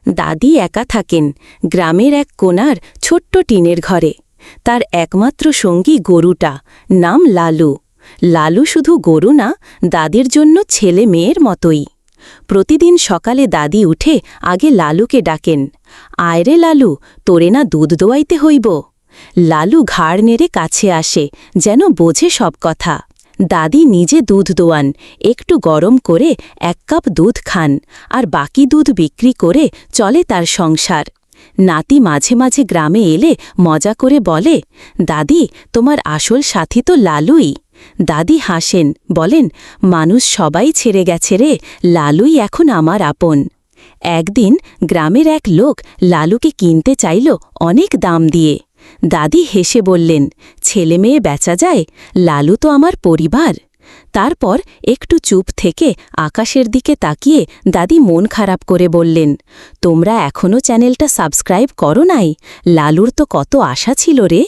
দাদি একা থাকেন গ্রামের এক কোণার ছোট্ট টিনের ঘরে। তার একমাত্র সঙ্গী গরুটা, নাম লালু। লালু শুধু গরু না, দাদির জন্য ছেলে মেয়ের মতোই। প্রতিদিন সকালে দাদি উঠে আগে লালুকে ডাকেন, আয় রে লালু, তোরে না দুধ দোয়াইতে হইব। লালু ঘাড় নেড়ে কাছে আসে, যেন বোঝে সব কথা। দাদি নিজে দুধ দোয়ান, একটু গরম করে 1 কাপ দুধ খান, আর বাকি দুধ বিক্রি করে চলে তার সংসার। নাতি মাঝে মাঝে গ্রামে এলে মজা করে বলে, দাদি, তোমার আসল সাথী তো লালুই। দাদি হাসেন, বলেন, মানুষ সবাই ছেড়ে গেছে রে, লালুই এখন আমার আপন। একদিন গ্রামের এক লোক লালুকে কিনতে চাইল অনেক দাম দিয়ে। দাদি হেসে বললেন, ছেলে মেয়ে বেচা যায়, লালু তো আমার পরিবার। তারপর একটু চুপ থেকে আকাশের দিকে তাকিয়ে দাদি মন খারাপ করে বললেন, তোমরা এখনও চ্যানেলটা সাবস্ক্রাইব করো নাই? লালুর তো কত আশা ছিল রে।